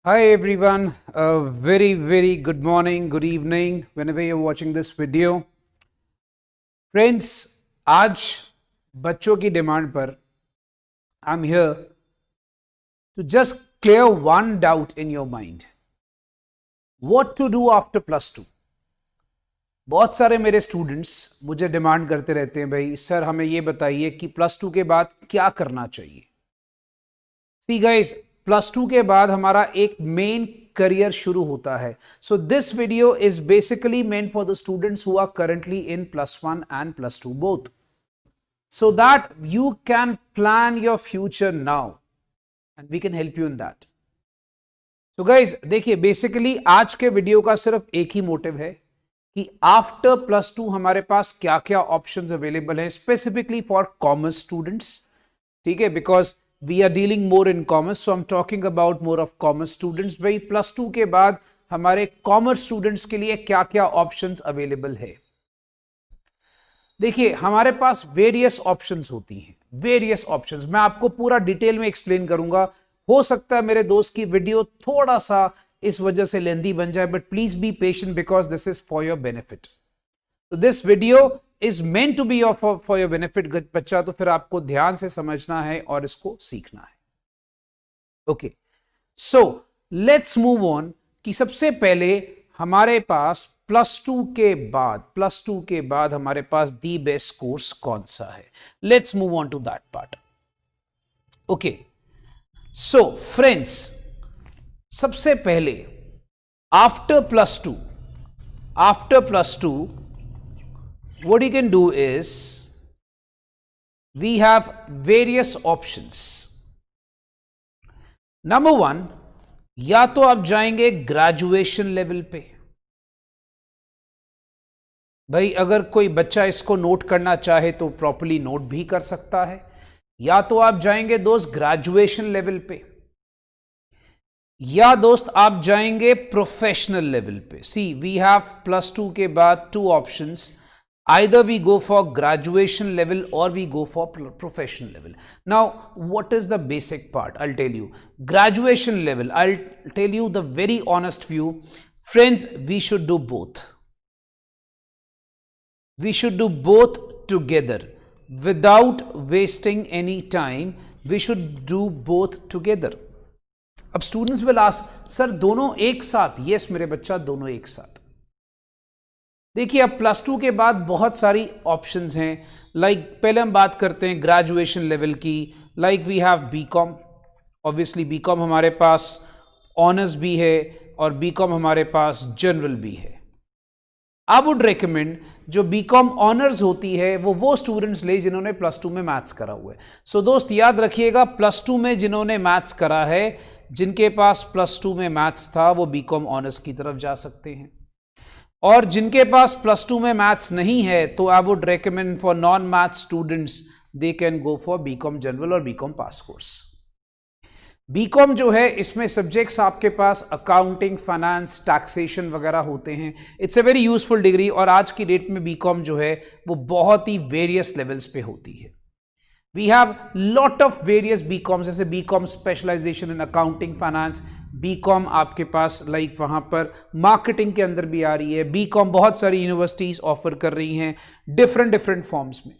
Hi everyone, a very good morning, good evening, whenever you're watching this video. Friends, आज बच्चों की demand पर I'm here to just clear one doubt in your mind. What to do after +2? बहुत सारे मेरे students मुझे demand करते रहते हैं, भाई सर हमें ये बताइए कि +2 के बाद क्या करना चाहिए. See guys, +2 के बाद हमारा एक मेन करियर शुरू होता है. So this video is basically meant for the students who are currently in +1 and +2 both, so that you can plan your future now and we can help you in that. So guys, देखिए basically आज के video का सिर्फ एक ही motive है कि after +2 हमारे पास क्या क्या ऑप्शंस अवेलेबल हैं स्पेसिफिकली फॉर कॉमर्स स्टूडेंट्स. ठीक है, because we are dealing more in commerce, so I'm talking about more of commerce students. भाई +2 के बाद हमारे कॉमर्स स्टूडेंट्स के लिए क्या क्या ऑप्शंस अवेलेबल है. देखिए हमारे पास वेरियस ऑप्शंस होती हैं, वेरियस ऑप्शंस. मैं आपको पूरा डिटेल में एक्सप्लेन करूंगा. हो सकता है मेरे दोस्त की वीडियो थोड़ा सा इस वजह से लेंदी बन जाए, but please be patient because this is for your benefit. तो this video is meant to be for your benefit बच्चा, तो फिर आपको ध्यान से समझना है और इसको सीखना है. Okay, so let's move on कि सबसे पहले हमारे पास +2 के बाद हमारे पास दी बेस्ट कोर्स कौन सा है. Let's move on to that part. Okay, so friends, सबसे पहले after +2 what you can do is we have various options. Number 1, या तो आप जाएंगे ग्रेजुएशन लेवल पे. भाई अगर कोई बच्चा इसको नोट करना चाहे तो प्रॉपर्ली नोट भी कर सकता है. या तो आप जाएंगे दोस्त ग्रेजुएशन लेवल पे, या दोस्त आप जाएंगे प्रोफेशनल लेवल पे. सी वी हैव +2 के बाद 2 options. Either we go for graduation level or we go for professional level. Now, what is the basic part? I'll tell you. Graduation level, I'll tell you the very honest view. Friends, we should do both. We should do both together. Without wasting any time, we should do both together. अब students will ask, sir, दोनों एक साथ? Yes, मेरे बच्चा, दोनों एक साथ. देखिए, अब प्लस टू के बाद बहुत सारी ऑप्शंस हैं. पहले हम बात करते हैं ग्रेजुएशन लेवल की. We have BCom. Obviously BCom हमारे पास ऑनर्स भी है और बीकॉम हमारे पास जनरल भी है. आई वुड रिकमेंड जो बीकॉम ऑनर्स होती है वो स्टूडेंट्स ले जिन्होंने प्लस टू में मैथ्स करा हुआ है. सो दोस्त याद रखिएगा, प्लस टू में जिन्होंने मैथ्स करा है, जिनके पास प्लस टू में मैथ्स था, वो बीकॉम ऑनर्स की तरफ जा सकते हैं. और जिनके पास प्लस टू में मैथ्स नहीं है, तो I would recommend for non maths students they can go for BCom general और बीकॉम पास कोर्स. बीकॉम जो है, इसमें सब्जेक्ट्स आपके पास अकाउंटिंग, फाइनेंस, टैक्सेशन वगैरह होते हैं. It's a very useful degree. और आज की डेट में बीकॉम जो है वो बहुत ही वेरियस लेवल्स पे होती है. We have lot of various BCom, जैसे BCom specialisation in accounting, finance. BCom आपके पास वहां पर मार्केटिंग के अंदर भी आ रही है. बीकॉम बहुत सारी यूनिवर्सिटीज ऑफर कर रही हैं डिफरेंट फॉर्म्स में.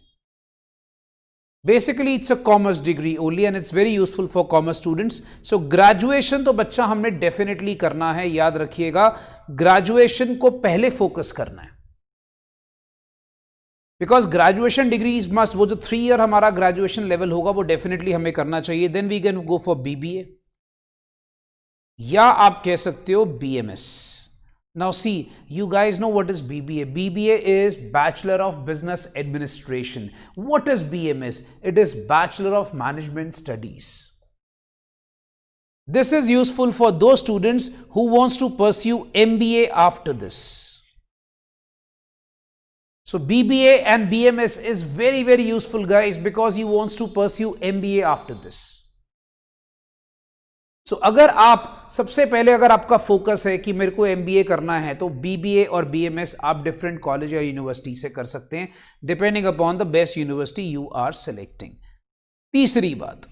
Basically it's a commerce degree only and it's very useful for commerce students. So graduation तो बच्चा हमने डेफिनेटली करना है. याद रखिएगा, ग्रेजुएशन को पहले फोकस करना है, because graduation degree is must. वो जो 3 ईयर हमारा ग्रेजुएशन लेवल होगा वो डेफिनेटली हमें करना चाहिए. Then we can go for BBA, या आप कह सकते हो BMS. Now see, you guys know what is BBA. BBA is Bachelor of Business Administration. What is BMS? It is Bachelor of Management Studies. This is useful for those students who wants to pursue MBA after this. So BBA and BMS is very useful, guys, because he wants to pursue MBA after this. So अगर आप सबसे पहले अगर आपका focus है कि मेरे को MBA करना है, तो BBA और BMS आप डिफरेंट कॉलेज या यूनिवर्सिटी से कर सकते हैं, depending upon the best university you are selecting. तीसरी बात,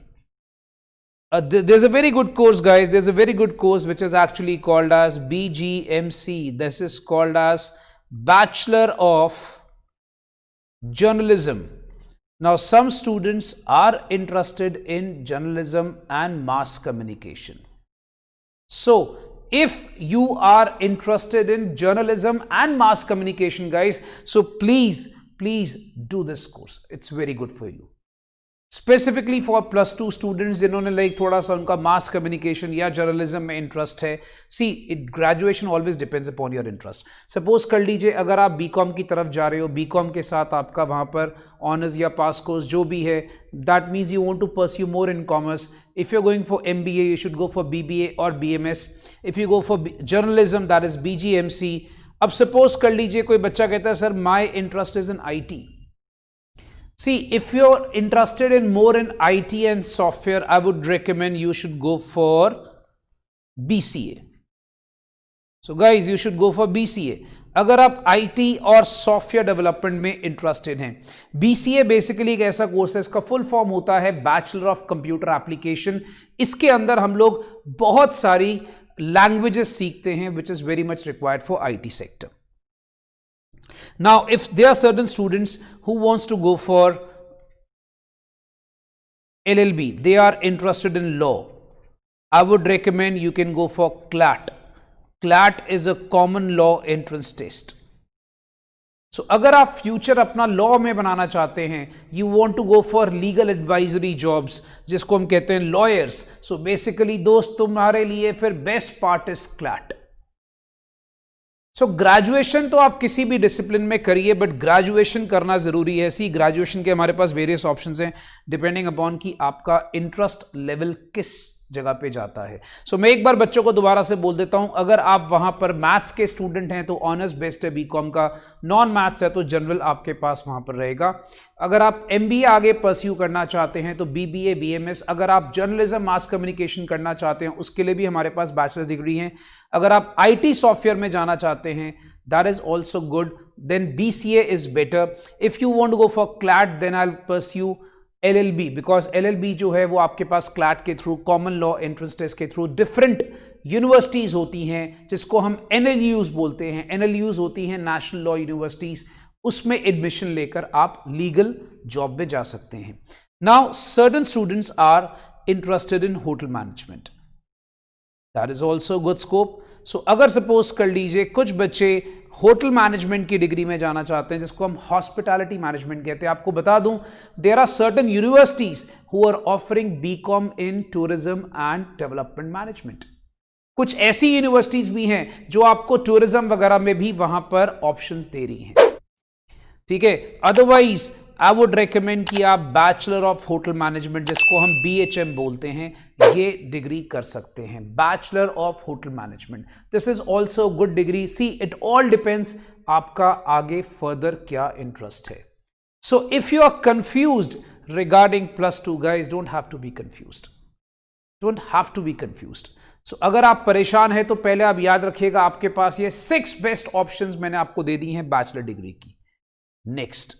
there's a very good course, guys. There's a very good course which is actually called as BGMC. This is called as Bachelor of Journalism. Now, some students are interested in journalism and mass communication. So, if you are interested in journalism and mass communication, guys, so please do this course. It's very good for you. Specifically for plus two students जिन्होंने थोड़ा सा उनका mass communication या journalism में interest है. See, it graduation always depends upon your interest. Suppose कर लीजिए अगर आप बीकॉम की तरफ जा रहे हो, बीकॉम के साथ आपका वहाँ पर ऑनर्स या पास कोर्स जो भी है, that means you want to pursue more in commerce. If you are going for MBA, you should go for BBA और BMS. If you go for journalism, that is BGMC. अब suppose कर लीजिए कोई बच्चा कहता है sir my interest is in IT. See, if you're interested in more in IT and software, I would recommend you should go for BCA. So guys, you should go for BCA. अगर आप IT और software development में interested हैं. BCA basically एक ऐसा course है, इसका full form होता है बैचलर ऑफ कंप्यूटर एप्लीकेशन. इसके अंदर हम लोग बहुत सारी लैंग्वेजेस सीखते हैं, which is very much required for IT sector. Now, if there are certain students who wants to go for LLB, they are interested in law, I would recommend you can go for CLAT. CLAT is a common law entrance test. So, अगर आप future अपना law में बनाना चाहते हैं, you want to go for legal advisory jobs, जिसको हम कहते हैं lawyers. So, basically दोस्त तुम्हारे लिए फिर best part is CLAT. So graduation तो आप किसी भी डिसिप्लिन में करिए, बट ग्रेजुएशन करना जरूरी है. सी, ग्रेजुएशन के हमारे पास वेरियस ऑप्शंस हैं डिपेंडिंग अपॉन कि आपका इंटरेस्ट लेवल किस जगह पे जाता है। सो मैं एक बार बच्चों को दोबारा से बोल देता हूं, अगर आप वहां पर मैथ्स के स्टूडेंट हैं तो ऑनर्स बेस्ड है बीकॉम का, नॉन मैथ्स है तो जनरल आपके पास वहां पर रहेगा। अगर आप एमबीए आगे परस्यू करना चाहते हैं तो बीबीए बीएमएस, अगर आप जर्नलिज्म मास कम्युनिकेशन करना चाहते हैं उसके लिए भी हमारे पास बैचलर्स डिग्री है। अगर आप आईटी सॉफ्टवेयर में जाना चाहते हैं that is also good, then BCA is better. If you want to go for CLAT then I'll pursue LLB, because LLB जो है वो आपके पास CLAT के through, common law entrance test के थ्रू, डिफरेंट यूनिवर्सिटीज होती हैं जिसको हम NLUs बोलते हैं। NLUs होती हैं नेशनल लॉ यूनिवर्सिटीज, उसमें एडमिशन लेकर आप लीगल जॉब में जा सकते हैं। Now certain students are interested in hotel management, that is also good scope. So अगर सपोज कर लीजिए कुछ बच्चे होटल मैनेजमेंट की डिग्री में जाना चाहते हैं जिसको हम हॉस्पिटैलिटी मैनेजमेंट कहते हैं, आपको बता दूं there are certain universities who are offering BCom in tourism and development management. कुछ ऐसी यूनिवर्सिटीज भी हैं जो आपको टूरिज्म वगैरह में भी वहां पर ऑप्शंस दे रही हैं, ठीक है। अदरवाइज आई वुड रेकमेंड कि आप बैचलर ऑफ होटल मैनेजमेंट, जिसको हम BHM बोलते हैं, ये डिग्री कर सकते हैं, bachelor of hotel management. This is also good degree. See it all depends आपका आगे फर्दर क्या इंटरेस्ट है। So if you are confused regarding +2 guys, don't have to be confused, don't have to be confused. So अगर आप परेशान हैं तो पहले आप याद रखिएगा आपके पास ये 6 बेस्ट ऑप्शंस मैंने आपको दे दी हैं बैचलर डिग्री की। Next,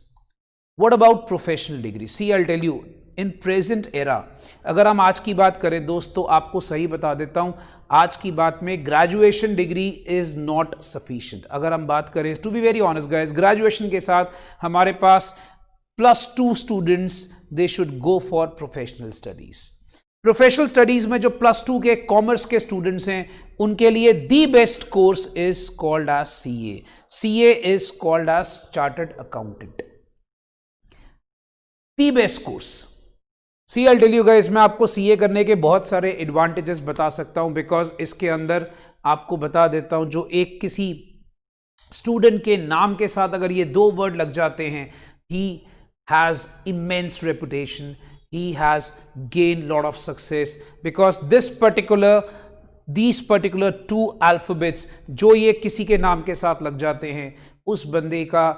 What about professional degree? See, I'll tell you, in present era, अगर हम आज की बात करें दोस्तों, आपको सही बता देता हूं, आज की बात में graduation degree is not sufficient. अगर हम बात करें, to be very honest guys, graduation के साथ हमारे पास +2 students they should go for professional studies. Professional studies में जो +2 के कॉमर्स के स्टूडेंट्स हैं उनके लिए the best course is called as CA। CA is called as chartered accountant, the best course. See I tell you guys, मैं आपको CA करने के बहुत सारे एडवांटेजेस बता सकता हूं, बिकॉज इसके अंदर आपको बता देता हूं, जो एक किसी स्टूडेंट के नाम के साथ अगर ये 2 वर्ड लग जाते हैं, he has immense reputation, he has gained lot of success, because these particular 2 alphabets जो ये किसी के नाम के साथ लग जाते हैं, उस बंदे का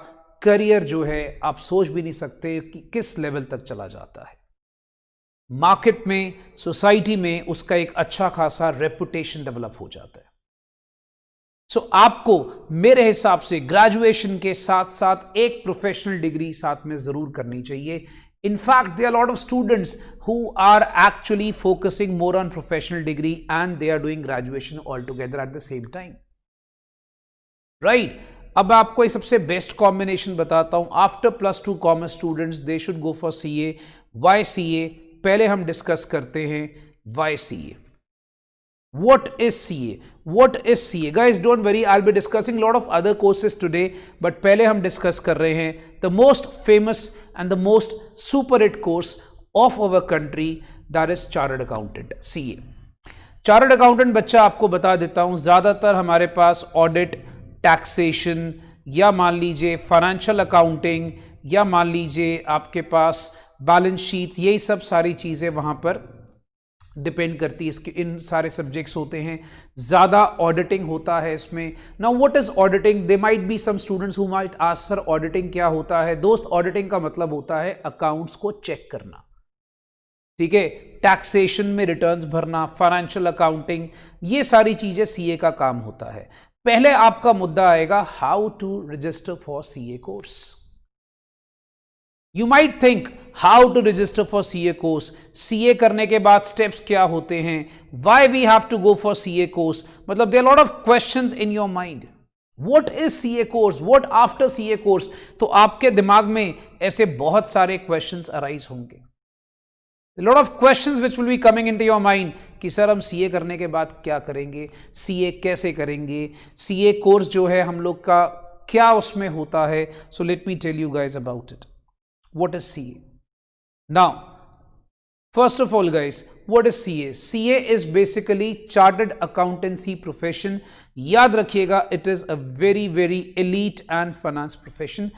करियर जो है आप सोच भी नहीं सकते कि किस लेवल तक चला जाता है। मार्केट में, सोसाइटी में उसका एक अच्छा खासा रेपुटेशन डेवलप हो जाता है। सो आपको मेरे हिसाब से ग्रेजुएशन के साथ साथ एक प्रोफेशनल डिग्री साथ में जरूर करनी चाहिए। In fact, there are a lot of students who are actually focusing more on professional degree and they are doing graduation altogether at the same time. Right? अब आपको ये सबसे बेस्ट कॉम्बिनेशन बताता हूं। After +2 commerce students they should go for CA। Why CA? पहले हम discuss करते हैं why CA. What is CA? What is CA? Guys, don't worry, I'll be discussing a lot of other courses today, but पहले हम discuss कर रहे हैं the most famous and the most super hit course of our country, that is Chartered Accountant, CA. Chartered Accountant बच्चा आपको बता देता हूं, ज्यादातर हमारे पास ऑडिट, टैक्सेशन, या मान लीजिए फाइनेंशियल अकाउंटिंग, या मान लीजिए आपके पास बैलेंस शीट, यही सब सारी चीजें वहां पर डिपेंड करती है, इसके इन सारे सब्जेक्ट्स होते हैं, ज्यादा ऑडिटिंग होता है इसमें। Now what is auditing? They might be some students who might ask sir auditing क्या होता है? दोस्त, ऑडिटिंग का मतलब होता है अकाउंट्स को चेक करना, ठीक है। टैक्सेशन में रिटर्न्स भरना, फाइनेंशियल अकाउंटिंग, ये सारी चीजें CA का काम होता है। पहले आपका मुद्दा आएगा how to register for CA कोर्स। You might think how to register for CA course, CA करने के बाद steps क्या होते हैं, why we have to go for CA course, मतलब there are a lot of questions in your mind. What is CA course? What after CA course? तो आपके दिमाग में ऐसे बहुत सारे questions arise होंगे। A lot of questions which will be coming into your mind कि सर हम CA करने के बाद क्या करेंगे, CA कैसे करेंगे, CA course जो है हम लोग का क्या उसमें होता है। So let me tell you guys about it. What is CA? Now, first of all guys, what is CA? CA is basically Chartered Accountancy profession. याद रखिएगा, it is a very very elite and finance profession.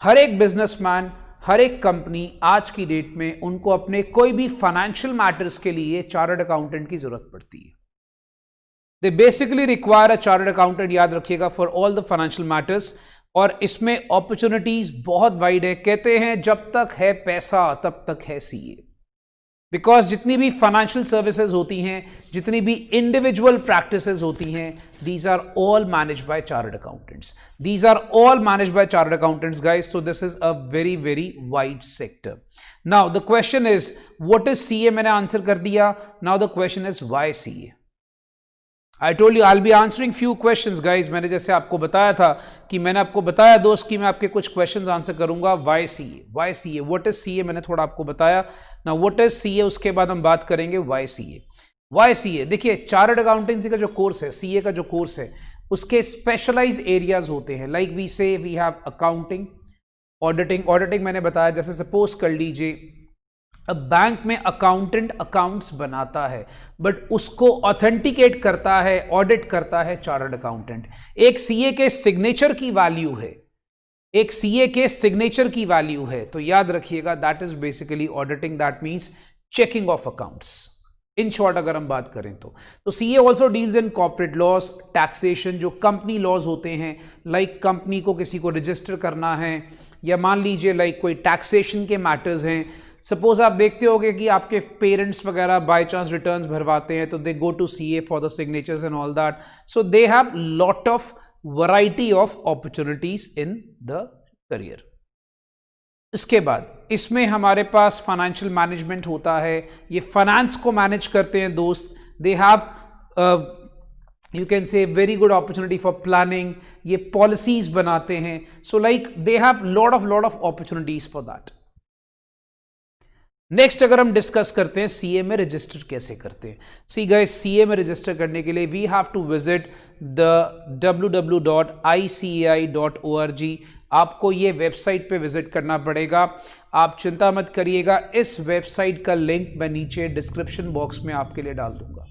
हर एक businessman, हर एक company आज की date में उनको अपने कोई भी फाइनेंशियल मैटर्स के लिए चार्टर्ड अकाउंटेंट की जरूरत पड़ती है। They basically require a chartered accountant, याद रखिएगा, for all the financial matters. और इसमें अपॉर्चुनिटीज बहुत वाइड है। कहते हैं जब तक है पैसा तब तक है सीए। बिकॉज जितनी भी फाइनेंशियल सर्विसेज होती हैं, जितनी भी इंडिविजुअल प्रैक्टिसेस होती हैं, these are all managed by chartered accountants. These are all managed by chartered accountants guys. So this is a very very wide sector. Now the question is what is CA, मैंने answer कर दिया। Now the question is why CA. I told you I will be answering few questions guys. मैंने जैसे आपको बताया था कि मैंने आपको बताया दोस्त कि मैं आपके कुछ क्वेश्चंस आंसर करूंगा। Why CA, why CA, what is CA, मैंने थोड़ा आपको बताया ना। व्हाट इज सीए, उसके बाद हम बात करेंगे व्हाई सीए। व्हाई सीए, देखिए चार्टर्ड अकाउंटेंसी का जो कोर्स है, सीए का जो कोर्स है, उसके स्पेशलाइज एरियाज होते हैं। Like we say we have accounting, auditing. Auditing मैंने बताया, जैसे सपोज कर लीजिए अब बैंक में अकाउंटेंट अकाउंट्स बनाता है, बट उसको ऑथेंटिकेट करता है, ऑडिट करता है चार्टर्ड अकाउंटेंट। एक सीए के सिग्नेचर की वैल्यू है, एक सीए के सिग्नेचर की वैल्यू है। तो याद रखिएगा that is basically auditing, that means checking of accounts. In short अगर हम बात करें तो CA also deals in corporate laws, taxation, जो कंपनी लॉज होते हैं, लाइक कंपनी को किसी को रजिस्टर करना है, या मान लीजिए लाइक कोई टैक्सेशन के मैटर्स हैं। सपोज आप देखते होंगे कि आपके पेरेंट्स वगैरह बाय चांस रिटर्न्स भरवाते हैं, तो they go to CA for the signatures and all that. So they have lot of variety of opportunities in the career. इसके बाद इसमें हमारे पास फाइनेंशियल मैनेजमेंट होता है। ये फाइनेंस को मैनेज करते हैं दोस्त। They have you can say very good opportunity for planning, ये पॉलिसीज बनाते हैं। So like they have lot of opportunities for that। Next अगर हम डिस्कस करते हैं सीए में रजिस्टर कैसे करते हैं। सी गाइस, सीए में रजिस्टर करने के लिए we have to visit the www.icai.org। आपको ये वेबसाइट पे विजिट करना पड़ेगा। आप चिंता मत करिएगा, इस वेबसाइट का लिंक मैं नीचे डिस्क्रिप्शन बॉक्स में आपके लिए डाल दूंगा।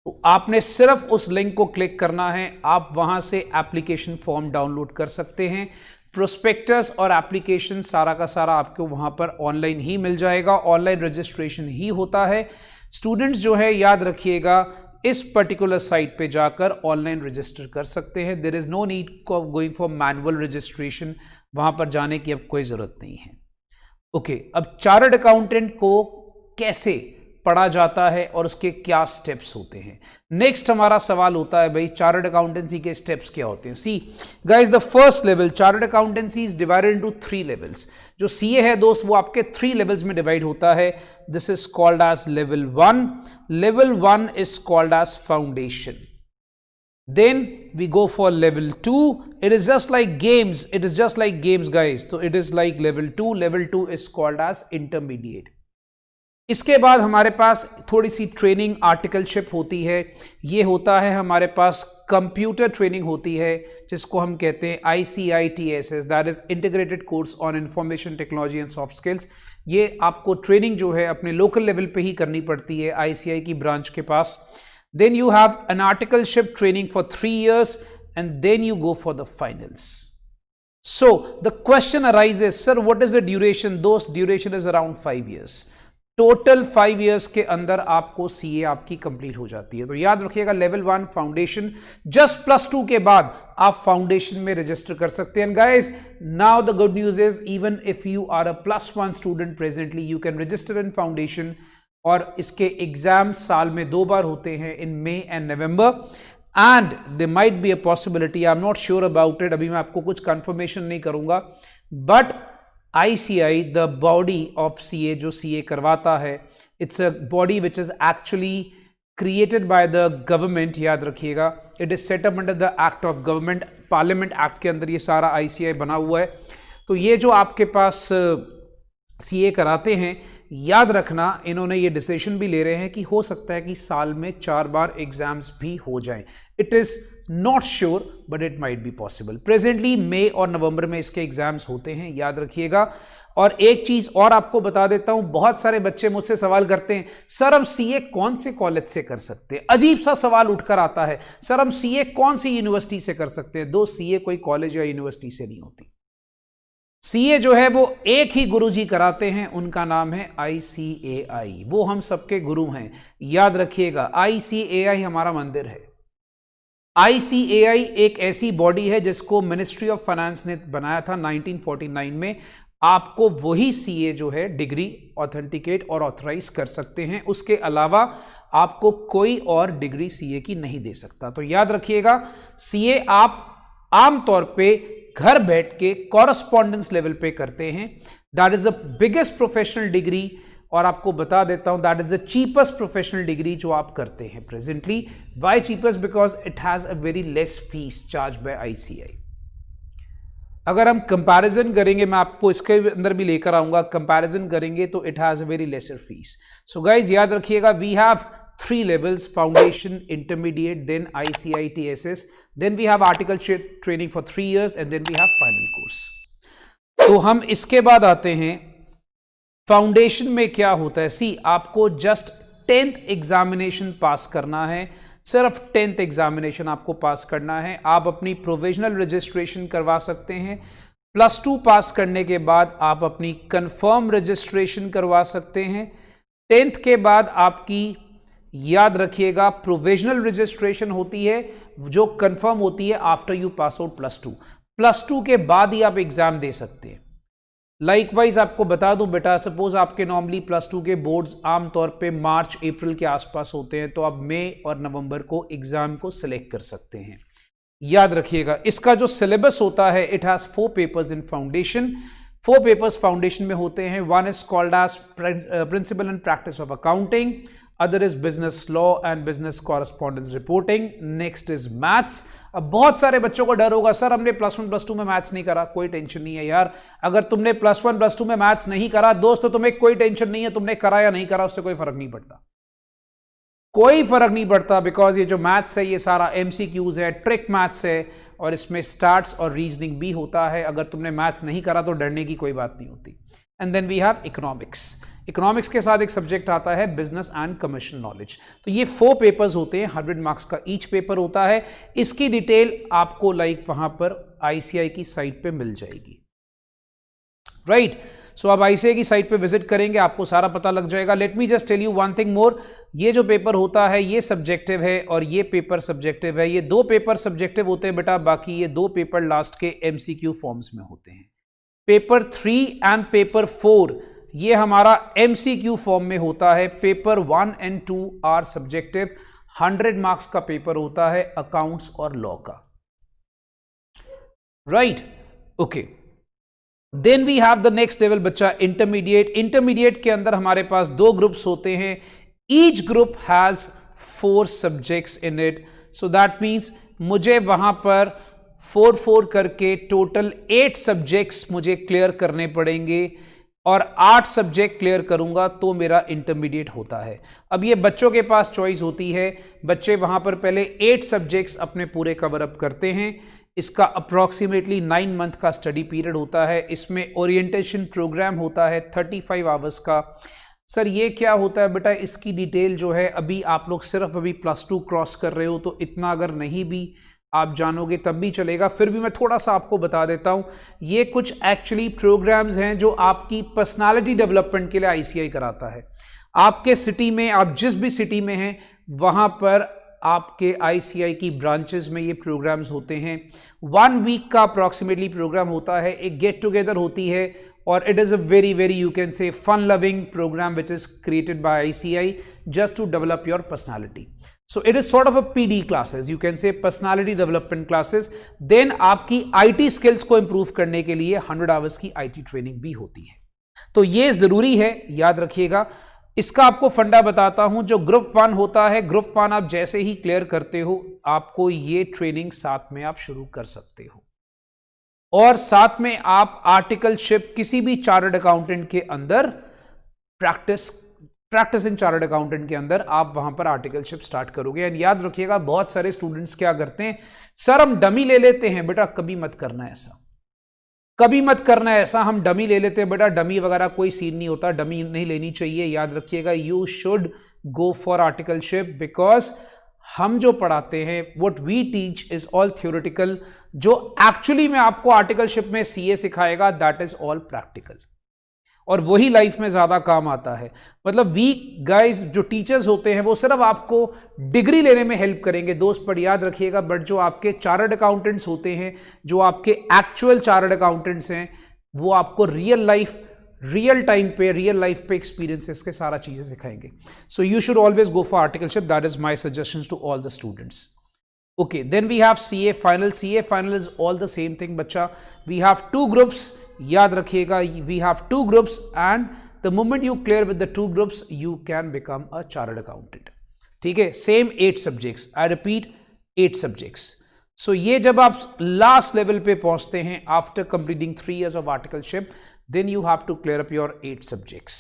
तो आपने सिर्फ उस लिंक को क्लिक करना है, आप वहां से एप्लीकेशन फॉर्म डाउनलोड कर सकते हैं। प्रोस्पेक्टस और एप्लीकेशन सारा का सारा आपको वहां पर ऑनलाइन ही मिल जाएगा। ऑनलाइन रजिस्ट्रेशन ही होता है। स्टूडेंट्स जो है याद रखिएगा, इस पर्टिकुलर साइट पे जाकर ऑनलाइन रजिस्टर कर सकते हैं। There is no need of going for manual registration, वहां पर जाने की अब कोई जरूरत नहीं है। ओके, अब चार्टर्ड अकाउंटेंट को कैसे पढ़ा जाता है और उसके क्या स्टेप्स होते हैं। नेक्स्ट हमारा सवाल होता है भाई चार्टर्ड अकाउंटेंसी के स्टेप्स क्या होते हैं। See guys, the first level chartered accountancy is divided into 3 levels. जो सीए है दोस्त वो आपके 3 लेवल्स में डिवाइड होता है। This is called as level 1। Level 1 is called as foundation. Then we go for level 2. It is just like games. It is just like games guys. So it is like level 2. Level 2 is called as intermediate. इसके बाद हमारे पास थोड़ी सी training articleship होती है। ये होता है हमारे पास कंप्यूटर ट्रेनिंग होती है, जिसको हम कहते हैं ICITSS, that is integrated course on information technology and soft skills. ये आपको ट्रेनिंग जो है अपने लोकल लेवल पे ही करनी पड़ती है ICI की ब्रांच के पास। Then you have an articleship training for 3 years and then you go for the finals. So the question arises, sir, what is the duration? Those duration is around 5 years. Total 5 years के अंदर आपको CA आपकी complete हो जाती है। तो याद रखिएगा लेवल 1 फाउंडेशन, जस्ट +2 के बाद आप फाउंडेशन में रजिस्टर कर सकते हैं। Guys, now the good news is even if you are a +1 student presently, you can register in foundation. और इसके एग्जाम साल में 2 बार होते हैं, in May and November, and they might be a possibility, I am not sure about it, अभी मैं आपको कुछ कंफर्मेशन नहीं करूंगा, but ICI, the body of CA जो CA करवाता है, it's a body which is actually created by the government. याद रखिएगा, it is setup under the act of government, parliament act के अंदर ये सारा ICI बना हुआ है। तो ये जो आपके पास CA कराते हैं, याद रखना इन्होंने ये डिसीजन भी ले रहे हैं कि हो सकता है कि साल में 4 बार एग्जाम्स भी हो जाएं। It is not sure but it might be possible. Presently May और नवंबर में इसके एग्जाम्स होते हैं, याद रखिएगा। और एक चीज और आपको बता देता हूं, बहुत सारे बच्चे मुझसे सवाल करते हैं, सर हम CA कौन से कॉलेज से कर सकते हैं? अजीब सा सवाल उठकर आता है, सर हम CA कौन सी यूनिवर्सिटी से कर सकते हैं? दो CA कोई कॉलेज या यूनिवर्सिटी से नहीं होती। सीए जो है वो एक ही गुरुजी कराते हैं, उनका नाम है आईसीएआई, वो हम सबके गुरु हैं, याद रखिएगा। आईसीएआई हमारा मंदिर है। आईसीएआई एक ऐसी बॉडी है जिसको मिनिस्ट्री ऑफ फाइनेंस ने बनाया था 1949 में। आपको वही सीए जो है डिग्री ऑथेंटिकेट और ऑथराइज कर सकते हैं, उसके अलावा आपको कोई और डिग्री सीए की नहीं दे सकता। तो याद रखिएगा, सीए आप आमतौर पे घर बैठ के कॉरेस्पॉन्डेंस लेवल पे करते हैं। That is the biggest professional degree, और आपको बता देता हूं that is the cheapest professional degree जो आप करते हैं presently. Why cheapest? Because it has a very less fees charge by ICAI. अगर हम कंपैरिजन करेंगे, मैं आपको इसके अंदर भी लेकर आऊंगा, कंपैरिजन करेंगे तो it has a very lesser fees. So guys याद रखिएगा, we have 3 levels: foundation, intermediate, then ICI TSS, then we have articleship training for 3 years, and then we have final course. तो हम इसके बाद आते हैं फाउंडेशन में क्या होता है। सी, आपको जस्ट 10th एग्जामिनेशन पास करना है, सिर्फ 10th एग्जामिनेशन आपको पास करना है। आप अपनी प्रोविजनल रजिस्ट्रेशन करवा सकते हैं। +2 पास करने के बाद आप अपनी कंफर्म रजिस्ट्रेशन करवा सकते हैं। 10th के बाद आपकी, याद रखिएगा, प्रोविजनल रजिस्ट्रेशन होती है जो कंफर्म होती है आफ्टर यू पास आउट +2। +2 के बाद ही आप एग्जाम दे सकते हैं। लाइकवाइज आपको बता दूं बेटा, सपोज आपके नॉर्मली +2 के बोर्ड्स आमतौर पे मार्च अप्रैल के आसपास होते हैं, तो आप मई और नवंबर को एग्जाम को सिलेक्ट कर सकते हैं। याद रखिएगा, इसका जो सिलेबस होता है, it has 4 papers in foundation. 4 papers foundation में होते हैं। 1 is called as principle and practice of accounting, other is business law and business correspondence reporting, next is maths. अब बहुत सारे बच्चों को डर होगा, सर हमने +1 +2 में मैथ्स नहीं करा। कोई टेंशन नहीं है यार, अगर तुमने +1 +2 में मैथ्स नहीं करा दोस्त, तो तुम्हें कोई टेंशन नहीं है, तुमने करा या नहीं करा उससे कोई फर्क नहीं पड़ता, कोई फर्क नहीं पड़ता। बिकॉज ये जो मैथ्स है ये सारा MCQs है, ट्रिक मैथ्स है, और इसमें स्टार्ट्स और रीजनिंग भी होता है। अगर तुमने मैथ्स नहीं करा तो डरने की कोई बात नहीं होती। And then we have economics. Economics के साथ एक सब्जेक्ट आता है बिजनेस एंड कमर्शियल नॉलेज। तो ये 4 पेपर्स होते हैं, 100 मार्क्स का ईच पेपर होता है। इसकी डिटेल आपको वहां पर ICI की साइट पे मिल जाएगी, राइट। सो आप ICI की साइट पे विजिट करेंगे, आपको सारा पता लग जाएगा। Let me just tell you one thing more, ये जो पेपर होता है ये सब्जेक्टिव है और ये पेपर सब्जेक्टिव है। ये 2 पेपर सब्जेक्टिव होते हैं बेटा, बाकी ये 2 पेपर लास्ट के MCQ फॉर्म्स में होते हैं। पेपर 3 एंड पेपर 4 ये हमारा MCQ फॉर्म में होता है। Paper 1 and 2 are subjective, 100 marks का पेपर होता है अकाउंट्स और लॉ का, right, okay. Then we have the next level बच्चा, इंटरमीडिएट। इंटरमीडिएट के अंदर हमारे पास 2 ग्रुप्स होते हैं। Each group has 4 subjects in it, so that means मुझे वहां पर 4 करके टोटल 8 सब्जेक्ट्स मुझे क्लियर करने पड़ेंगे, और 8 सब्जेक्ट क्लियर करूंगा तो मेरा इंटरमीडिएट होता है। अब ये बच्चों के पास चॉइस होती है, बच्चे वहां पर पहले 8 सब्जेक्ट्स अपने पूरे कवर अप करते हैं। इसका अप्रॉक्सीमेटली 9 मंथ का स्टडी पीरियड होता है। इसमें ओरिएंटेशन प्रोग्राम होता है 35 आवर्स का। सर ये क्या होता है बेटा, इसकी डिटेल जो है, अभी आप लोग सिर्फ अभी +2 क्रॉस कर रहे हो, तो इतना अगर नहीं भी आप जानोगे तब भी चलेगा, फिर भी मैं थोड़ा सा आपको बता देता हूं। ये कुछ एक्चुअली प्रोग्राम्स हैं जो आपकी पर्सनालिटी डेवलपमेंट के लिए ICI कराता है। आपके सिटी में, आप जिस भी सिटी में हैं, वहां पर आपके ICI की ब्रांचेस में ये प्रोग्राम्स होते हैं। 1 वीक का अप्रॉक्सीमेटली प्रोग्राम होता है, एक गेट टुगेदर होती है, और it is a very you can say fun loving program which is created by ICI just to develop your personality. So it is sort of a PD classes, you can say personality development classes. Then आपकी IT skills को improve करने के लिए 100 hours की IT training भी होती है। तो ये जरूरी है, याद रखिएगा। इसका आपको फंडा बताता हूं। जो ग्रुप 1 होता है, ग्रुप 1 आप जैसे ही क्लियर करते हो, आपको ये ट्रेनिंग साथ में आप शुरू कर सकते हो, और साथ में आप आर्टिकलशिप किसी भी चार्टर्ड अकाउंटेंट के अंदर प्रैक्टिस इन चार्टर्ड अकाउंटेंट के अंदर आप वहां पर आर्टिकलशिप स्टार्ट करोगे। एंड याद रखिएगा, बहुत सारे स्टूडेंट्स क्या करते हैं, सर हम डमी ले लेते हैं। बेटा कभी मत करना ऐसा, कभी मत करना ऐसा। हम डमी ले लेते हैं बेटा, डमी वगैरह कोई सीन नहीं होता, डमी नहीं लेनी चाहिए। याद रखिएगा, you should go for articleship, because हम जो पढ़ाते हैं, what we teach is all theoretical. जो एक्चुअली में आपको आर्टिकलशिप में सीए सिखाएगा दैट इज ऑल प्रैक्टिकल, और वही लाइफ में ज्यादा काम आता है। मतलब वी गाइज जो टीचर्स होते हैं वो सिर्फ आपको डिग्री लेने में हेल्प करेंगे दोस्त, पर याद रखिएगा, बट जो आपके चार्टर्ड अकाउंटेंट्स होते हैं, जो आपके एक्चुअल चार्टर्ड अकाउंटेंट्स हैं, वो आपको रियल लाइफ पे एक्सपीरियंसेस के सारा चीजें सिखाएंगे। So you should always go for articleship, that is my suggestions to all the students. Okay, then we have CA final. CA final is all the same thing बच्चा. We have two groups, याद रखिएगा, we have two groups, and the moment you clear with the two groups you can become a chartered accountant. ठीक है, same 8 subjects, I repeat 8 subjects. So ये जब आप last level पे पहुंचते हैं after completing 3 years of articleship, then you have to clear up your 8 subjects.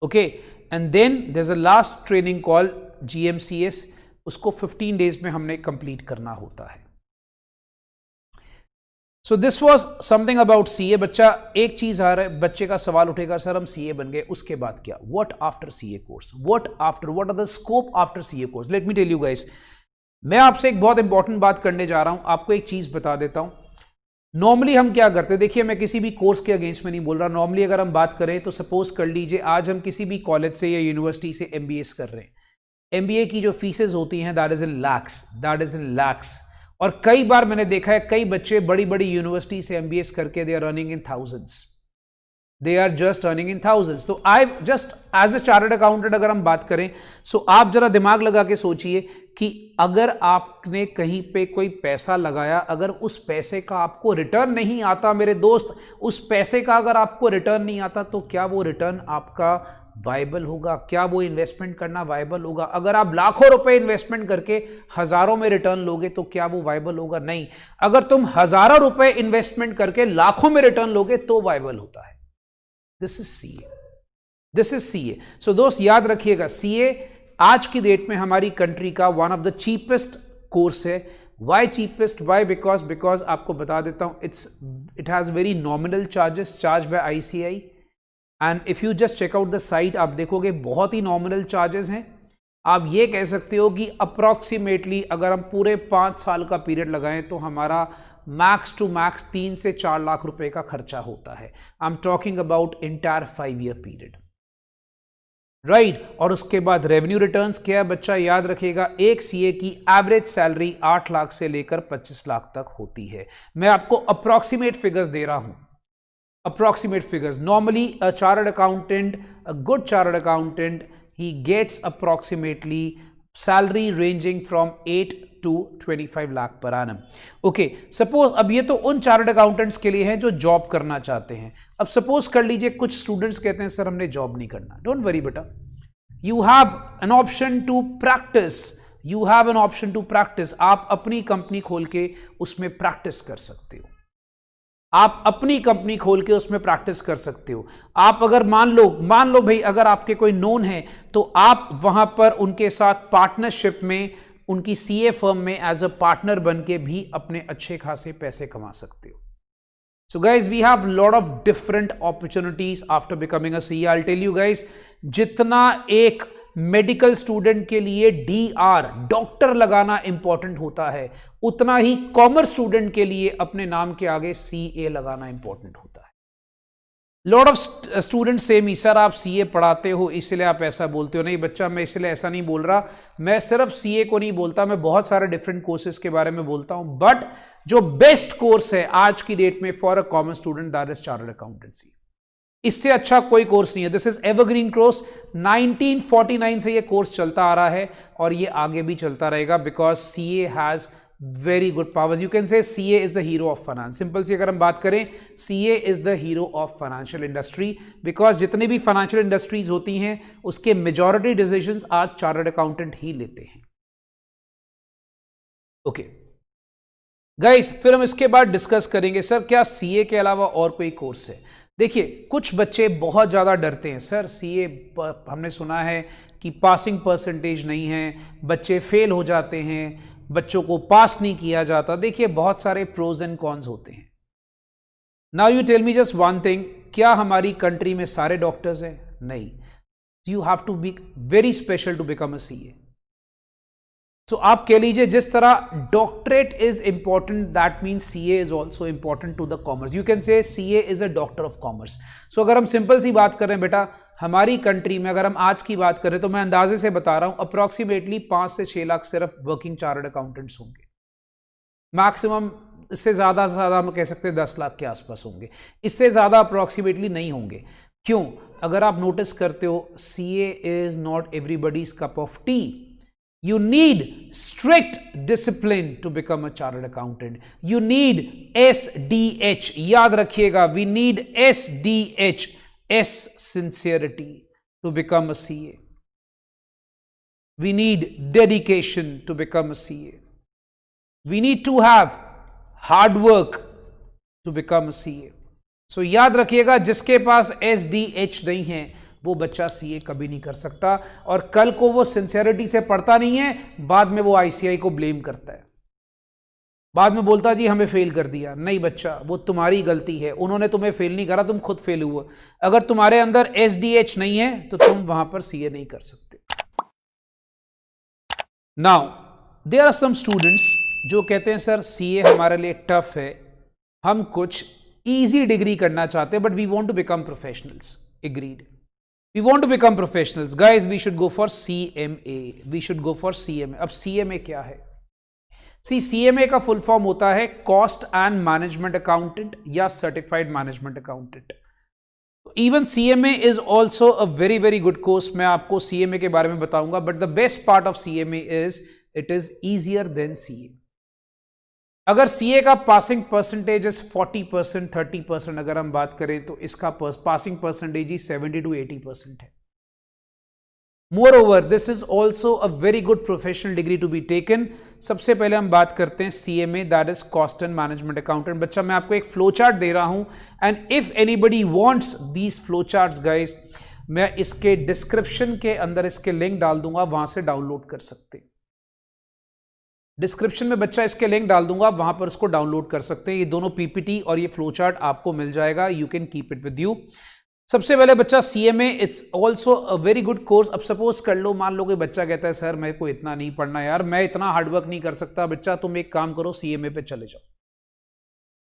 Okay, and then there's a last training called GMCS, उसको 15 days में हमने complete करना होता है। So this was something about CA. बच्चा एक चीज आ रहा है, बच्चे का सवाल उठेगा, सर हम सीए बन गए, उसके बाद क्या? What after CA course? What are the scope after CA course? Let me tell you guys, मैं आपसे एक बहुत इंपॉर्टेंट बात करने जा रहा हूं। आपको एक चीज बता देता हूं, नॉर्मली हम क्या करते हैं, देखिए मैं किसी भी कोर्स के अगेंस्ट में नहीं बोल रहा। नॉर्मली अगर हम बात करें तो सपोज कर लीजिए आज हम किसी भी कॉलेज से या यूनिवर्सिटी से एमबीए कर रहे हैं। एमबीए की जो फीसेस होती हैं दैट इज इन लैक्स, और कई बार मैंने देखा है कई बच्चे बड़ी बड़ी यूनिवर्सिटी से एमबीए करके they are earning in thousands, they are just earning in thousands. तो I just as a chartered accountant अगर हम बात करें, सो आप जरा दिमाग लगा के सोचिए कि अगर आपने कहीं पे कोई पैसा लगाया, अगर उस पैसे का आपको रिटर्न नहीं आता मेरे दोस्त, उस पैसे का अगर आपको रिटर्न नहीं आता, तो क्या वो रिटर्न आपका वायबल होगा? क्या वो इन्वेस्टमेंट करना वायबल होगा? अगर आप लाखों रुपए इन्वेस्टमेंट करके हजारों में रिटर्न लोगे तो क्या वो वायबल होगा? नहीं। अगर तुम हजारों रुपए इन्वेस्टमेंट करके लाखों में रिटर्न लोगे तो वायबल होता है। This is CA. सो दोस्त याद रखिएगा, सीए आज की डेट में हमारी कंट्री का one of the cheapest course है। Why cheapest? वाई? बिकॉज आपको बता देता हूं, it has very nominal charges charge by ICI, and if you just check out the site, आप देखोगे बहुत ही नॉमिनल चार्जेस हैं। आप ये कह सकते हो कि अप्रॉक्सीमेटली अगर हम पूरे 5 साल का पीरियड लगाएं तो हमारा मैक्स टू मैक्स 3 से 4 लाख रुपए का खर्चा होता है। I am talking about entire 5 year period, right. और उसके बाद रेवेन्यू रिटर्न्स क्या है बच्चा? याद रखिएगा, एक सीए की एवरेज सैलरी 8 लाख से लेकर 25 लाख तक होती है। मैं आपको अप्रॉक्सीमेट फिगर्स दे रहा हूं, approximate figures. Normally a chartered accountant, a good chartered accountant, he gets approximately salary ranging from 8 to 25 lakh per annum. Okay, suppose अब ये तो उन चार्टर्ड अकाउंटेंट्स के लिए है जो जॉब करना चाहते हैं। अब सपोज कर लीजिए कुछ स्टूडेंट्स कहते हैं सर हमने जॉब नहीं करना। डोंट वरी बेटा, you have an option to practice. आप अपनी कंपनी खोल के उसमें प्रैक्टिस कर सकते हो। आप अपनी कंपनी खोल के उसमें प्रैक्टिस कर सकते हो। आप अगर मान लो भाई अगर आपके कोई नोन है तो आप वहां पर उनके साथ पार्टनरशिप में उनकी सीए फर्म में एज अ पार्टनर बन के भी अपने अच्छे खासे पैसे कमा सकते हो। So guys we have lot of different opportunities after becoming a CA. I tell you guys, जितना एक मेडिकल स्टूडेंट के लिए डीआर डॉक्टर लगाना इंपॉर्टेंट होता है, उतना ही कॉमर्स स्टूडेंट के लिए अपने नाम के आगे सीए लगाना इंपॉर्टेंट होता है। लॉट ऑफ स्टूडेंट्स से मी सर आप सीए पढ़ाते हो इसलिए आप ऐसा बोलते हो। नहीं बच्चा, मैं इसलिए ऐसा नहीं बोल रहा। मैं सिर्फ सीए को नहीं बोलता, मैं बहुत सारे डिफरेंट कोर्सेज के बारे में बोलता हूं, बट जो बेस्ट कोर्स है आज की डेट में for a common student that is chartered accountancy. इससे अच्छा कोई कोर्स नहीं है। This is evergreen course. 1949 से ये कोर्स चलता आ रहा है और ये आगे भी चलता रहेगा, because CA has very good powers. You can say CA is the hero of finance. Simple see अगर हम बात करें, CA is the hero of financial industry, because जितनी भी फाइनेंशियल इंडस्ट्रीज होती हैं उसके मेजॉरिटी डिसीजंस आज चार्टर्ड अकाउंटेंट ही लेते हैं। ओके गाइस, फिर हम इसके बाद डिस्कस करेंगे सर क्या सीए के अलावा और कोई कोर्स है। देखिए कुछ बच्चे बहुत ज़्यादा डरते हैं, सर सीए हमने सुना है कि पासिंग परसेंटेज नहीं है, बच्चे फेल हो जाते हैं, बच्चों को पास नहीं किया जाता। देखिए बहुत सारे प्रोज एंड कॉन्स होते हैं। Now you tell me just one thing, क्या हमारी कंट्री में सारे डॉक्टर्स हैं? नहीं। You have to be very special to become a CA. So आप कह लीजिए जिस तरह doctorate is important, that means CA is also important to the commerce. You can say CA is a doctor of commerce. So अगर हम simple सी बात करें बेटा, हमारी कंट्री में अगर हम आज की बात करें तो मैं अंदाजे से बता रहा हूं अप्रोक्सीमेटली 5 से 6 लाख सिर्फ वर्किंग चार्टर्ड अकाउंटेंट्स होंगे। मैक्सिमम इससे ज्यादा से ज्यादा हम कह सकते हैं 10 लाख के आसपास होंगे, इससे ज्यादा अप्रोक्सीमेटली नहीं होंगे। क्यों? अगर आप नोटिस करते हो, CA is not everybody's cup of T. You need strict discipline to become a chartered accountant. You need SDH. याद रखिएगा, we need SDH. S, sincerity to become a CA. We need dedication to become a CA. We need to have hard work to become a CA. So याद रखिएगा, जिसके पास SDH नहीं है वो बच्चा CA कभी नहीं कर सकता, और कल को वो सिंसियरिटी से पढ़ता नहीं है, बाद में वो आईसीआई को ब्लेम करता है, बाद में बोलता जी हमें फेल कर दिया। नहीं बच्चा, वो तुम्हारी गलती है, उन्होंने तुम्हें फेल नहीं करा, तुम खुद फेल हुए। अगर तुम्हारे अंदर एसडीएच नहीं है तो तुम वहां पर सीए नहीं कर सकते। Now there are some students जो कहते हैं सर सीए हमारे लिए टफ है, हम कुछ इजी डिग्री करना चाहते हैं, but we want to become professionals. Agreed, we want to become professionals, guys, we should go for CMA, we should go for CMA। अब CMA क्या है? CMA का फुल फॉर्म होता है कॉस्ट एंड मैनेजमेंट अकाउंटेंट या certified management accountant. Even CMA is also a very very good course. मैं आपको CMA के बारे में बताऊंगा, but the best part of CMA is it is easier than CA। अगर सीए का पासिंग परसेंटेज इज 40%, 30% अगर हम बात करें तो इसका पासिंग परसेंटेज ही 70 to 80% है। Moreover this is also a very good professional degree to be taken. सबसे पहले हम बात करते हैं CMA, that is cost and management accountant. बच्चा मैं आपको एक फ्लो चार्ट दे रहा हूं, and if anybody wants these flow charts guys, मैं इसके डिस्क्रिप्शन के अंदर इसके लिंक डाल दूंगा, वहां से डाउनलोड कर सकते हैं। डिस्क्रिप्शन में बच्चा इसके लिंक डाल दूंगा, वहां पर उसको डाउनलोड कर सकते हैं। ये दोनों पीपीटी और ये फ्लो चार्ट आपको मिल जाएगा, you can keep it with you. सबसे पहले बच्चा CMA, it's also a very good course. अब सपोज कर लो, मान लो कि बच्चा कहता है सर मेरे को इतना नहीं पढ़ना यार, मैं इतना हार्डवर्क नहीं कर सकता। बच्चा तुम एक काम करो, सीएमए पे चले जाओ।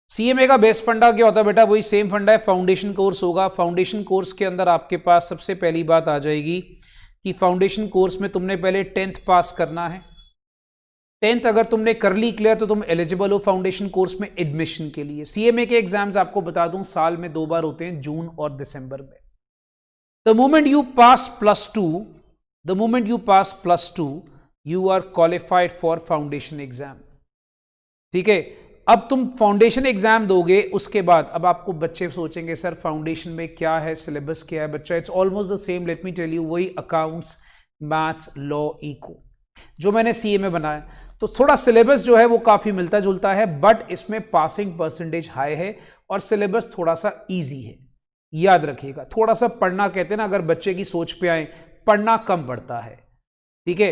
सीएमए का बेस्ट फंडा क्या होता है बेटा? वही सेम फंडा है, फाउंडेशन कोर्स होगा। फाउंडेशन कोर्स के अंदर आपके पास सबसे पहली बात आ जाएगी कि फाउंडेशन कोर्स में तुमने पहले 10th पास करना है। 10th अगर तुमने कर ली क्लियर तो तुम एलिजिबल हो फाउंडेशन कोर्स में एडमिशन के लिए। सीएमए के एग्जाम्स आपको बता दूं साल में 2 बार होते हैं, जून और दिसंबर में। The moment you pass plus two you are qualified for foundation exam. ठीक है, अब तुम फाउंडेशन एग्जाम दोगे, उसके बाद अब आपको बच्चे सोचेंगे सर फाउंडेशन में क्या है, सिलेबस क्या है? बच्चा it's almost the same, let me tell you, वही अकाउंट्स, मैथ्स, लॉ, इको जो मैंने सीए में बनाया। तो थोड़ा सिलेबस जो है वो काफी मिलता जुलता है, बट इसमें पासिंग परसेंटेज हाई है और सिलेबस थोड़ा सा इजी है। याद रखिएगा, थोड़ा सा पढ़ना, कहते हैं ना अगर बच्चे की सोच पे आए, पढ़ना कम पड़ता है। ठीक है,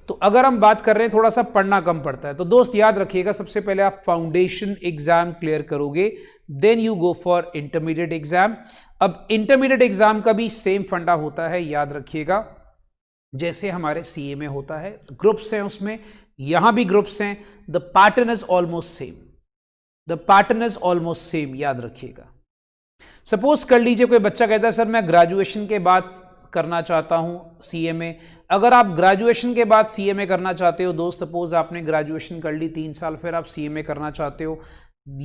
तो अगर हम बात कर रहे हैं थोड़ा सा पढ़ना कम पड़ता है, तो दोस्त याद रखिएगा सबसे पहले आप फाउंडेशन एग्जाम क्लियर करोगे, then you go for intermediate exam. अब इंटरमीडिएट एग्जाम का भी सेम फंडा होता है, याद रखिएगा, जैसे हमारे सीए में होता है। ग्रुप्स हैं उसमें, यहां भी ग्रुप्स हैं। The pattern is almost same, याद रखिएगा। सपोज कर लीजिए कोई बच्चा कहता है सर मैं ग्रेजुएशन के बाद करना चाहता हूं सीएमए। अगर आप ग्रेजुएशन के बाद सीएमए करना चाहते हो दोस्त, सपोज आपने ग्रेजुएशन कर ली 3 साल, फिर आप सीएमए करना चाहते हो,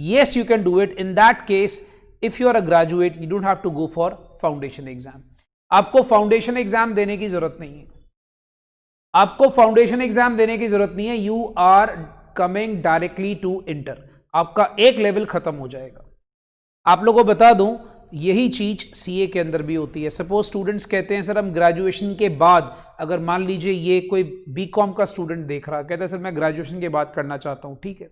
yes you can do it। in that case if you are a graduate you don't have to go for foundation exam। आपको फाउंडेशन एग्जाम देने की जरूरत नहीं है, you are coming directly to inter, आपका एक लेवल खत्म हो जाएगा। आप लोगों को बता दूं यही चीज सीए के अंदर भी होती है। सपोज स्टूडेंट्स कहते हैं सर हम ग्रेजुएशन के बाद, अगर मान लीजिए ये कोई बीकॉम का स्टूडेंट देख रहा, कहता है सर मैं ग्रेजुएशन के बाद करना चाहता हूं, ठीक है,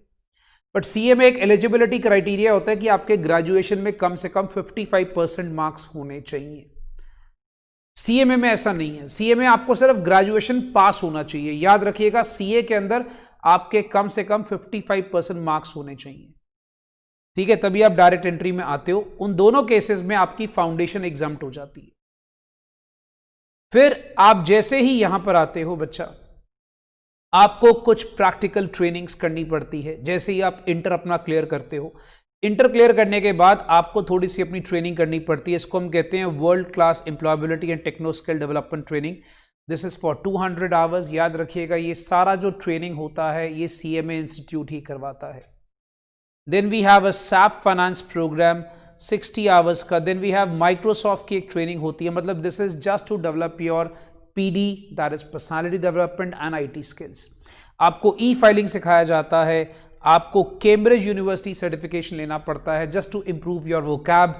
बट सीए में एक एलिजिबिलिटी क्राइटेरिया होता है कि आपके ग्रेजुएशन में कम से कम 55% मार्क्स होने चाहिए। सीएमए में ऐसा नहीं है, सीए में आपको सिर्फ ग्रेजुएशन पास होना चाहिए। याद रखिएगा, सीए के अंदर आपके कम से कम 55% मार्क्स होने चाहिए। ठीक है, तभी आप डायरेक्ट एंट्री में आते हो। उन दोनों केसेस में आपकी फाउंडेशन एग्जाम्प्ट हो जाती है। फिर आप जैसे ही यहां पर आते हो बच्चा, आपको कुछ प्रैक्टिकल ट्रेनिंग्स करनी पड़ती है। जैसे ही आप इंटर अपना क्लियर करते हो, इंटर क्लियर करने के बाद आपको थोड़ी सी अपनी ट्रेनिंग करनी पड़ती है। इसको हम कहते हैं world class employability and techno skill development training. This is for 200 hours. याद रखिएगा, ये सारा जो ट्रेनिंग होता है ये CMA इंस्टीट्यूट ही करवाता है। Then we have a SAP finance program 60 hours का। देन वी हैव माइक्रोसॉफ्ट की एक ट्रेनिंग होती है, मतलब this is just to develop your PD, that is personality development and IT skills. आपको E-फाइलिंग सिखाया जाता है, आपको कैम्ब्रिज यूनिवर्सिटी सर्टिफिकेशन लेना पड़ता है just to improve your vocab,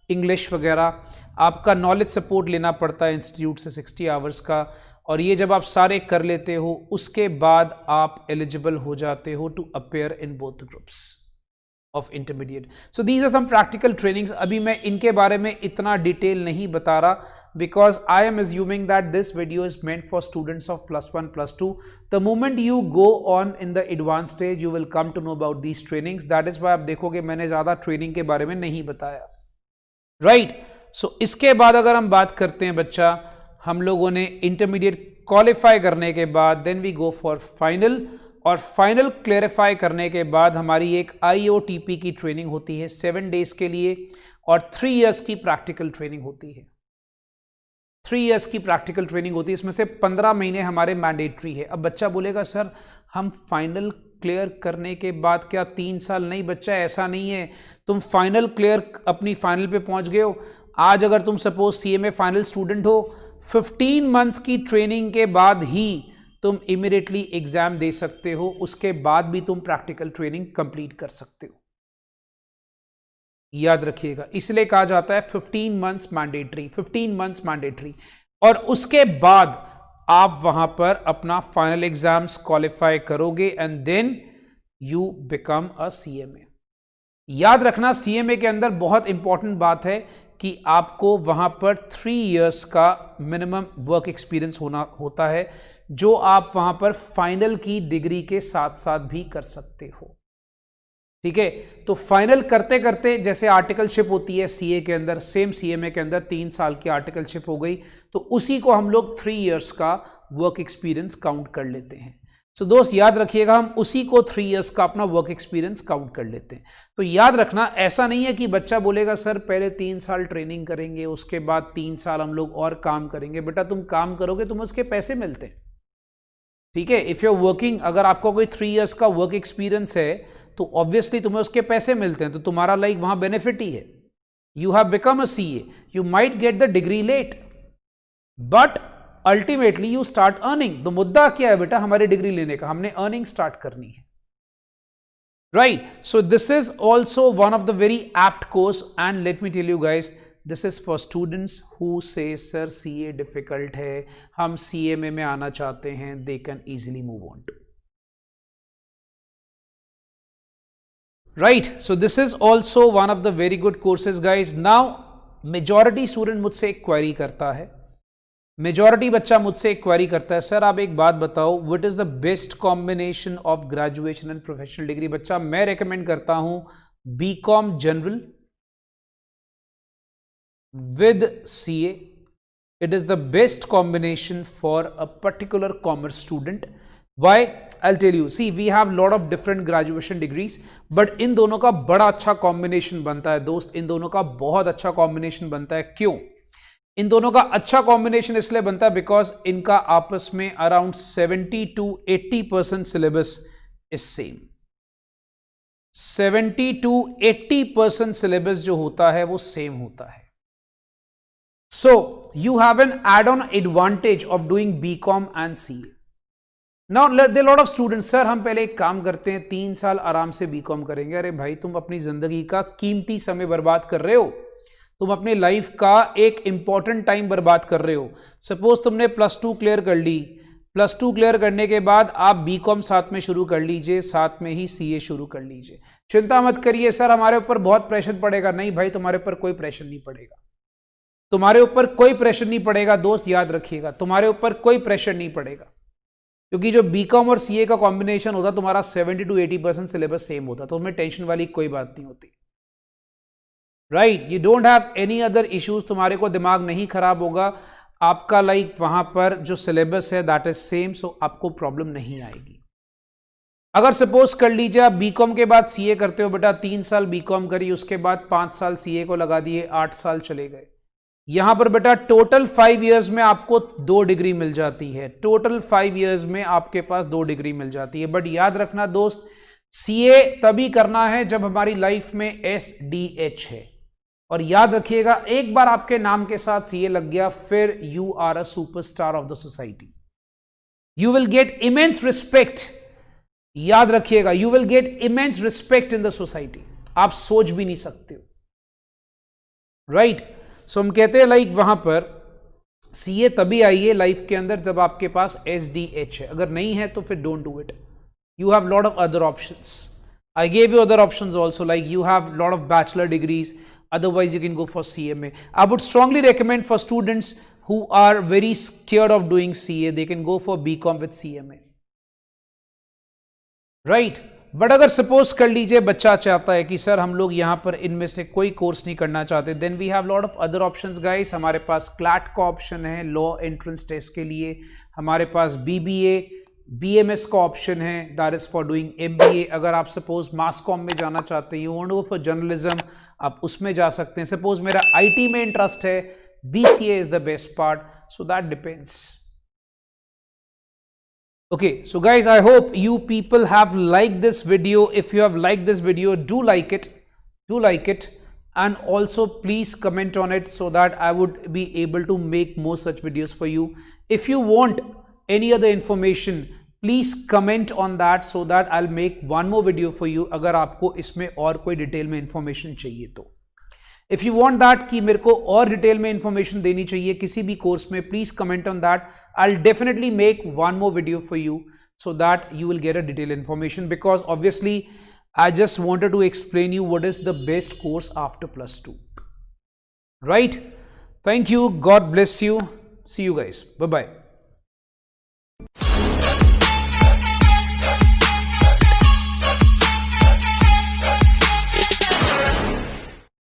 English वगैरह। आपका नॉलेज सपोर्ट लेना पड़ता है इंस्टीट्यूट से 60 आवर्स का। और ये जब आप सारे कर लेते हो उसके बाद आप एलिजिबल हो जाते हो to appear in both groups of intermediate. So these are some practical trainings. अभी मैं इनके बारे में इतना डिटेल नहीं बता रहा because I am assuming that this video is meant for students of +1, +2. The moment you go on in the advanced stage, you will come to know about these trainings. That is why आप देखोगे मैंने ज़्यादा training के बारे में नहीं बताया, right? So इसके बाद अगर हम बात करते हैं बच्चा, हम लोगों ने इंटरमीडिएट क्वालिफाई करने के बाद then we go for final, और फाइनल क्लेरिफाई करने के बाद हमारी एक IOTP की ट्रेनिंग होती है 7 डेज के लिए, और 3 इयर्स की प्रैक्टिकल ट्रेनिंग होती है। 3 इयर्स की प्रैक्टिकल ट्रेनिंग होती है, इसमें से 15 महीने हमारे मैंडेटरी है। अब बच्चा बोलेगा सर हम फाइनल क्लियर करने के बाद क्या 3 साल? नहीं बच्चा, ऐसा नहीं है। तुम फाइनल क्लियर अपनी फाइनल पे पहुंच गए हो, आज अगर तुम सपोज CMA फाइनल स्टूडेंट हो, 15 मंथ्स की ट्रेनिंग के बाद ही तुम इमीडिएटली एग्जाम दे सकते हो, उसके बाद भी तुम प्रैक्टिकल ट्रेनिंग कंप्लीट कर सकते हो। याद रखिएगा, इसलिए कहा जाता है 15 मंथ्स मैंडेटरी, 15 मंथ्स मैंडेटरी। और उसके बाद आप वहां पर अपना फाइनल एग्जाम्स क्वालिफाई करोगे and then you become a CMA। याद रखना, CMA के अंदर बहुत इंपॉर्टेंट बात है कि आपको वहां पर 3 इयर्स का मिनिमम वर्क एक्सपीरियंस होता है, जो आप वहां पर फाइनल की डिग्री के साथ साथ भी कर सकते हो। ठीक है, तो फाइनल करते करते जैसे आर्टिकलशिप होती है CA के अंदर, सेम CMA के अंदर 3 साल की आर्टिकलशिप हो गई, तो उसी को हम लोग 3 इयर्स का वर्क एक्सपीरियंस काउंट कर लेते हैं। सो दोस्त याद रखिएगा, हम उसी को 3 इयर्स का अपना वर्क एक्सपीरियंस काउंट कर लेते हैं। तो याद रखना, ऐसा नहीं है कि बच्चा बोलेगा सर पहले 3 साल ट्रेनिंग करेंगे, उसके बाद 3 साल हम लोग और काम करेंगे। बेटा तुम काम करोगे, तुम उसके पैसे मिलते हैं। ठीक है, इफ यू आर वर्किंग, अगर आपको कोई 3 इयर्स का वर्क एक्सपीरियंस है तो ऑब्वियसली तुम्हें उसके पैसे मिलते हैं, तो तुम्हारा लाइक वहां बेनिफिट ही है। You have become a CA, you might get the degree late but ultimately you start earning. तो मुद्दा क्या है बेटा हमारी डिग्री लेने का? हमने अर्निंग स्टार्ट करनी है, right? So this is also one of the very apt course and let me tell you guys, this is for students who say sir CA difficult है, हम CMA में आना चाहते हैं, they can easily move on to, right? So this is also one of the very good courses guys. Now majority student मुझसे एक query करता है, मेजॉरिटी बच्चा मुझसे एक क्वेरी करता है, सर आप एक बात बताओ, what is the best combination of graduation and professional degree? बच्चा मैं रेकमेंड करता हूं BCom general with CA. It is the best combination for a particular commerce student. Why? I'll tell you. See, we have lot of different graduation degrees, but इन दोनों का बड़ा अच्छा combination बनता है दोस्त, इन दोनों का बहुत अच्छा कॉम्बिनेशन बनता है। क्यों इन दोनों का अच्छा कॉम्बिनेशन इसलिए बनता है? बिकॉज इनका आपस में around 70 to 80% syllabus is same. 70 to 80% syllabus जो होता है वो सेम होता है। So you have an add-on advantage of doing BCom and CA. Now there are a lot of students, sir हम पहले एक काम करते हैं, 3 साल आराम से BCom करेंगे। अरे भाई तुम अपनी जिंदगी का कीमती समय बर्बाद कर रहे हो, तुम अपनी लाइफ का एक इंपॉर्टेंट टाइम बर्बाद कर रहे हो। सपोज तुमने +2 क्लियर कर ली, +2 क्लियर करने के बाद आप BCom साथ में शुरू कर लीजिए, साथ में ही CA शुरू कर लीजिए। चिंता मत करिए सर हमारे ऊपर बहुत प्रेशर पड़ेगा। नहीं भाई, तुम्हारे ऊपर कोई प्रेशर नहीं पड़ेगा, तुम्हारे ऊपर कोई प्रेशर नहीं पड़ेगा दोस्त, याद रखिएगा तुम्हारे ऊपर कोई प्रेशर नहीं पड़ेगा, क्योंकि जो BCom और CA का कॉम्बिनेशन होता तुम्हारा 70 to 80% सिलेबस सेम होता, तो तुम्हें टेंशन वाली कोई बात नहीं होती, right? You don't have any other issues, तुम्हारे को दिमाग नहीं खराब होगा। आपका लाइक वहां पर जो सिलेबस है दैट इज सेम, सो आपको प्रॉब्लम नहीं आएगी। अगर सपोज कर लीजिए आप बीकॉम के बाद सीए करते हो, बेटा 3 साल बीकॉम करी, उसके बाद 5 साल सीए को लगा दिए, 8 साल चले गए। यहां पर बेटा टोटल 5 इयर्स में आपको 2 डिग्री मिल जाती है, टोटल 5 इयर्स में आपके पास 2 डिग्री मिल जाती है। बट याद रखना दोस्त, सीए तभी करना है जब हमारी लाइफ में एसडीएच है। और याद रखिएगा, एक बार आपके नाम के साथ सीए लग गया, फिर you are a superstar of the society, you will get immense respect. याद रखिएगा, you will get immense respect in the society, आप सोच भी नहीं सकते हो, राइट। सो हम कहते हैं लाइक वहां पर सीए तभी आइए लाइफ के अंदर जब आपके पास एसडीएच है, अगर नहीं है तो फिर don't do it. You have lot of other options, I gave you other options also, like you have lot of bachelor degrees, otherwise you can go for CMA. I would strongly recommend for students who are very scared of doing CA, they can go for BCom with CMA, right? But अगर suppose कर लीजिए बच्चा चाहता है कि sir हम लोग यहाँ पर इनमें से कोई कोर्स नहीं करना चाहते, then we have lot of other options guys. हमारे पास क्लैट का ऑप्शन है लॉ एंट्रेंस टेस्ट के लिए, हमारे पास BBA BMS का ऑप्शन है, that is for doing MBA। अगर आप सपोज मास कॉम में जाना चाहते हैं, you want to go for journalism, आप उसमें जा सकते हैं। सपोज मेरा IT में इंटरेस्ट है, BCA is the best part, so that depends. Okay, so guys, I hope you people have liked this video. If you have liked this video, do like it, and also please comment on it so that I would be able to make more such videos for you. If you want any other information, please comment on that so that I'll make one more video for you अगर आपको इसमें और कोई detail में information चाहिए तो। If you want that कि मेरे को और डिटेल में इंफॉर्मेशन देनी चाहिए किसी भी कोर्स में, please comment on that, I'll definitely make one more video for you so that you will get a detailed information, because obviously I just wanted to explain you what is the best course after +2, right? Thank you, God bless you, see you guys, bye bye.